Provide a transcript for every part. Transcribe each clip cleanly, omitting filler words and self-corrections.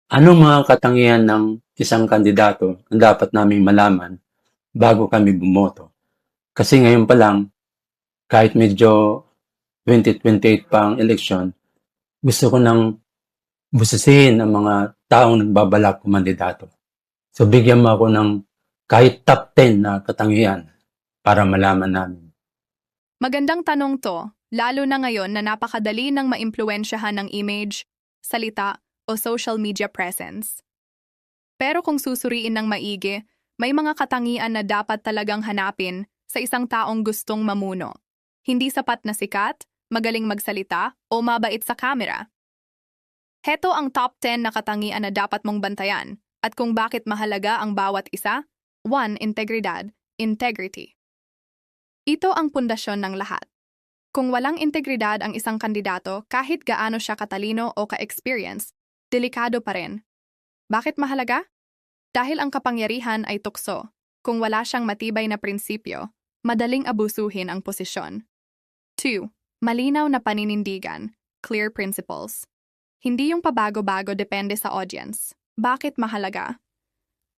Anong mga katangian ng isang kandidato ang dapat naming malaman bago kami bumoto? Kasi ngayon pa lang, kahit medyo 2028 pa ang eleksyon, gusto ko nang busisihin ang mga taong nagbabalak kumandidato. So bigyan mo ako ng kahit top 10 na katangian para malaman namin. Magandang tanong to, lalo na ngayon na napakadali ng maimpluwensyahan ng image, salita, o social media presence. Pero kung susuriin ng maigi, may mga katangian na dapat talagang hanapin sa isang taong gustong mamuno. Hindi sapat na sikat, magaling magsalita, o mabait sa kamera. Heto ang top 10 na katangian na dapat mong bantayan at kung bakit mahalaga ang bawat isa. 1. Integridad, integrity. Ito ang pundasyon ng lahat. Kung walang integridad ang isang kandidato, kahit gaano siya katalino o ka-experience, delikado pa rin. Bakit mahalaga? Dahil ang kapangyarihan ay tukso. Kung wala siyang matibay na prinsipyo, madaling abusuhin ang posisyon. 2. Malinaw na paninindigan, clear principles. Hindi yung pabago-bago depende sa audience. Bakit mahalaga?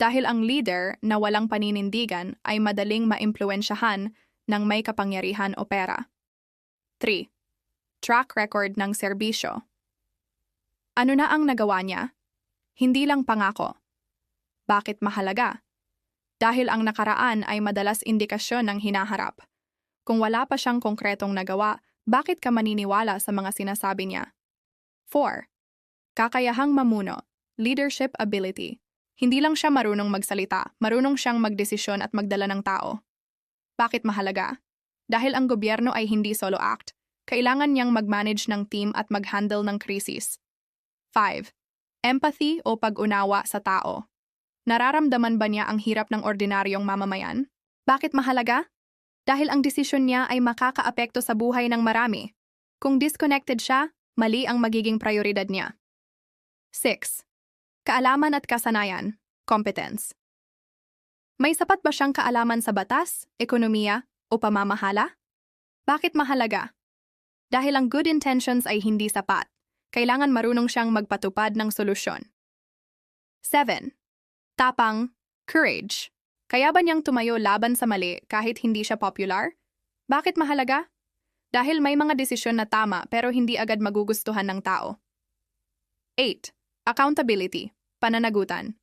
Dahil ang leader na walang paninindigan ay madaling maimpluwensyahan ng may kapangyarihan o pera. 3. Track record ng serbisyo. Ano na ang nagawa niya? Hindi lang pangako. Bakit mahalaga? Dahil ang nakaraan ay madalas indikasyon ng hinaharap. Kung wala pa siyang konkretong nagawa, bakit ka maniniwala sa mga sinasabi niya? 4. Kakayahang mamuno, leadership ability. Hindi lang siya marunong magsalita, marunong siyang magdesisyon at magdala ng tao. Bakit mahalaga? Dahil ang gobyerno ay hindi solo act, kailangan niyang mag-manage ng team at mag-handle ng krisis. 5. Empathy o pag-unawa sa tao. Nararamdaman ba niya ang hirap ng ordinaryong mamamayan? Bakit mahalaga? Dahil ang desisyon niya ay makakaapekto sa buhay ng marami. Kung disconnected siya, mali ang magiging prioridad niya. 6. Kaalaman at kasanayan, competence. May sapat ba siyang kaalaman sa batas, ekonomiya, o pamamahala? Bakit mahalaga? Dahil ang good intentions ay hindi sapat. Kailangan marunong siyang magpatupad ng solusyon. 7. Tapang, courage. Kaya ba niyang tumayo laban sa mali kahit hindi siya popular? Bakit mahalaga? Dahil may mga desisyon na tama pero hindi agad magugustuhan ng tao. 8. Accountability, pananagutan.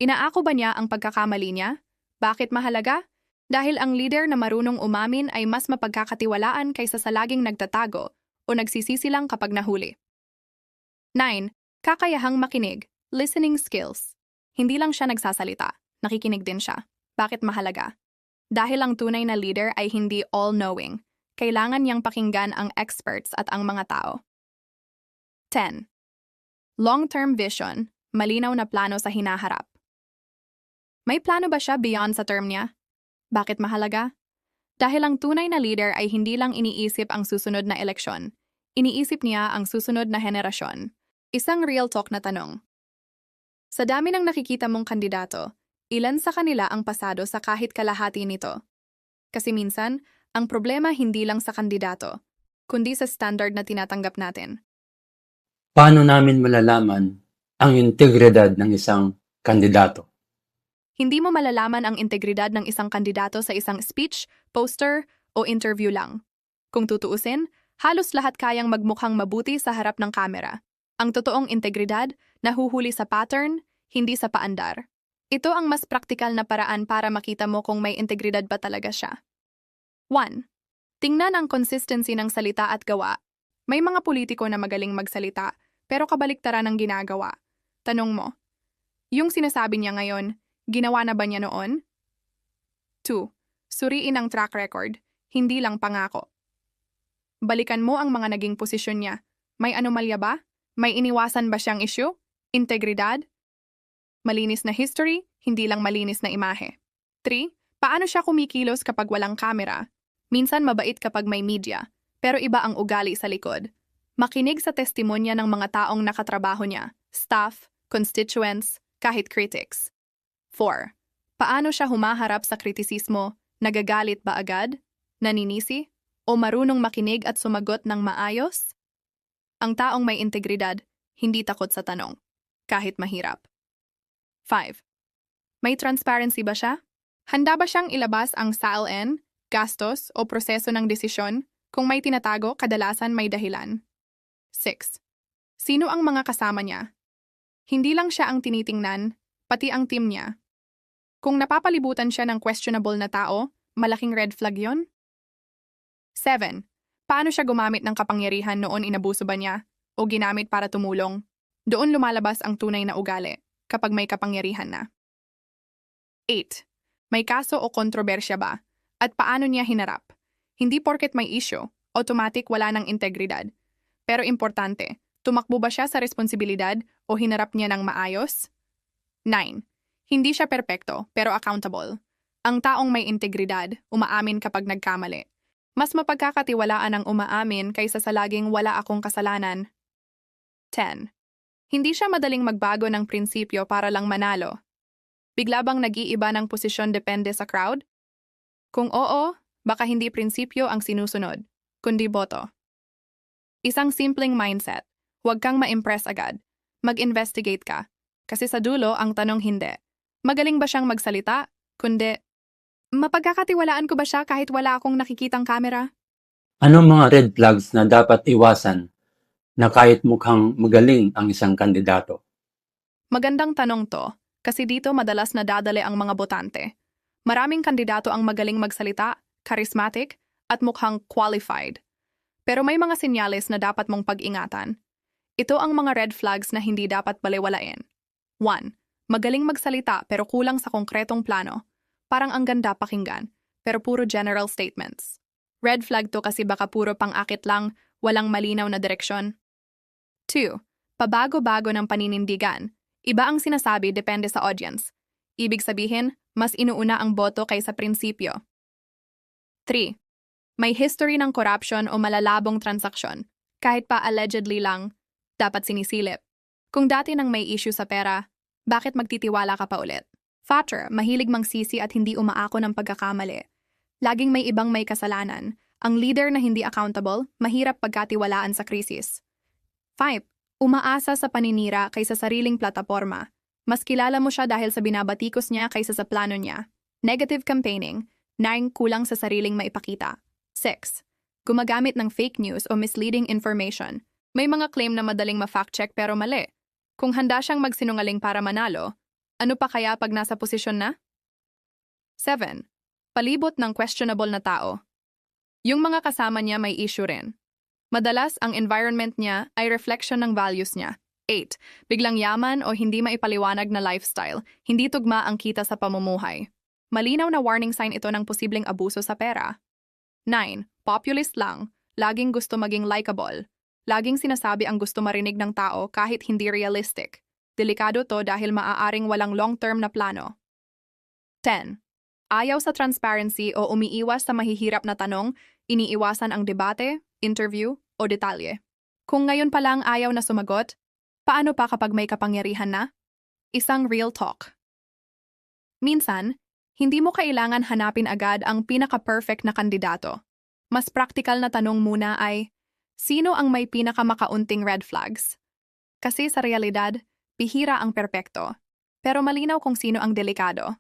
Inaako ba niya ang pagkakamali niya? Bakit mahalaga? Dahil ang leader na marunong umamin ay mas mapagkakatiwalaan kaysa sa laging nagtatago o nagsisisi lang kapag nahuli. 9. Kakayahang makinig, listening skills. Hindi lang siya nagsasalita, nakikinig din siya. Bakit mahalaga? Dahil ang tunay na leader ay hindi all-knowing. Kailangan niyang pakinggan ang experts at ang mga tao. 10. Long-term vision, malinaw na plano sa hinaharap. May plano ba siya beyond sa term niya? Bakit mahalaga? Dahil ang tunay na leader ay hindi lang iniisip ang susunod na eleksyon. Iniisip niya ang susunod na henerasyon. Isang real talk na tanong. Sa dami ng nakikita mong kandidato, ilan sa kanila ang pasado sa kahit kalahati nito? Kasi minsan, ang problema hindi lang sa kandidato, kundi sa standard na tinatanggap natin. Paano namin malalaman ang integridad ng isang kandidato? Hindi mo malalaman ang integridad ng isang kandidato sa isang speech, poster, o interview lang. Kung tutuusin, halos lahat kayang magmukhang mabuti sa harap ng kamera. Ang totoong integridad, nahuhuli sa pattern, hindi sa paandar. Ito ang mas praktikal na paraan para makita mo kung may integridad ba talaga siya. 1. Tingnan ang consistency ng salita at gawa. May mga politiko na magaling magsalita, pero kabaliktaran ang ginagawa. Tanong mo, yung sinasabi niya ngayon, ginawa na ba niya noon? 2. Suriin ang track record, hindi lang pangako. Balikan mo ang mga naging posisyon niya. May anomalya ba? May iniwasan ba siyang issue? Integridad? Malinis na history, hindi lang malinis na imahe. 3. Paano siya kumikilos kapag walang kamera? Minsan mabait kapag may media, pero iba ang ugali sa likod. Makinig sa testimonya ng mga taong nakatrabaho niya, staff, constituents, kahit critics. 4. Paano siya humaharap sa kritisismo? Nagagalit ba agad? Naninisi? O marunong makinig at sumagot ng maayos? Ang taong may integridad, hindi takot sa tanong. kahit mahirap. 5. May transparency ba siya? Handa ba siyang ilabas ang SALN, gastos o proseso ng desisyon? Kung may tinatago, kadalasan may dahilan. 6. Sino ang mga kasama niya? Hindi lang siya ang tinitingnan, pati ang team niya. Kung napapalibutan siya ng questionable na tao, malaking red flag yon. 7. Paano siya gumamit ng kapangyarihan noon, inabuso ba niya o ginamit para tumulong? Doon lumalabas ang tunay na ugali kapag may kapangyarihan na. 8. May kaso o kontrobersya ba? At paano niya hinarap? Hindi porket may issue, automatic wala ng integridad. Pero importante, tumakbo ba siya sa responsibilidad o hinarap niya ng maayos? 9. Hindi siya perpekto pero accountable. Ang taong may integridad, umaamin kapag nagkamali. Mas mapagkakatiwalaan ang umaamin kaysa sa laging wala akong kasalanan. 10. Hindi siya madaling magbago ng prinsipyo para lang manalo. Bigla bang nag-iiba ng posisyon depende sa crowd? Kung oo, baka hindi prinsipyo ang sinusunod, kundi boto. Isang simpleng mindset, huwag kang ma-impress agad. Mag-investigate ka. Kasi sa dulo, ang tanong hindi. Magaling ba siyang magsalita? Kundi, mapagkakatiwalaan ko ba siya kahit wala akong nakikitang kamera? Anong mga red flags na dapat iwasan na kahit mukhang magaling ang isang kandidato? Magandang tanong to, kasi dito madalas nadadali ang mga botante. Maraming kandidato ang magaling magsalita, charismatic, at mukhang qualified. Pero may mga senyales na dapat mong pag-ingatan. Ito ang mga red flags na hindi dapat balewalain. 1. Magaling magsalita pero kulang sa konkretong plano. Parang ang ganda pakinggan, pero puro general statements. Red flag to kasi baka puro pang-akit lang, walang malinaw na direksyon. 2. Pabago-bago ng paninindigan. Iba ang sinasabi depende sa audience. Ibig sabihin, mas inuuna ang boto kaysa prinsipyo. 3. May history ng corruption o malalabong transaksyon. Kahit pa allegedly lang, dapat sinisilip. Kung dati nang may issue sa pera, bakit magtitiwala ka pa ulit? 4. Mahilig mangsisi at hindi umaako ng pagkakamali. Laging may ibang may kasalanan. Ang leader na hindi accountable, mahirap pagkatiwalaan sa krisis. 5. Umaasa sa paninira kaysa sariling plataporma. Mas kilala mo siya dahil sa binabatikos niya kaysa sa plano niya. Negative campaigning. 9. Kulang sa sariling maipakita. 6. Gumagamit ng fake news o misleading information. May mga claim na madaling ma-fact check pero mali. Kung handa siyang magsinungaling para manalo, ano pa kaya pag nasa posisyon na? 7. Palibot ng questionable na tao. Yung mga kasama niya may issue rin. Madalas, ang environment niya ay reflection ng values niya. 8. Biglang yaman o hindi maipaliwanag na lifestyle, hindi tugma ang kita sa pamumuhay. Malinaw na warning sign ito ng posibleng abuso sa pera. 9. Populist lang, laging gusto maging likable. Laging sinasabi ang gusto marinig ng tao kahit hindi realistic. Delikado to dahil maaaring walang long-term na plano. 10. Ayaw sa transparency o umiiwas sa mahihirap na tanong, iniiwasan ang debate, interview, o detalye. Kung ngayon pa lang ayaw na sumagot, paano pa kapag may kapangyarihan na? Isang real talk. Minsan, hindi mo kailangan hanapin agad ang pinaka-perfect na kandidato. Mas practical na tanong muna ay, sino ang may pinakamakaunting red flags? Kasi sa realidad, bihira ang perpekto. Pero malinaw kung sino ang delikado.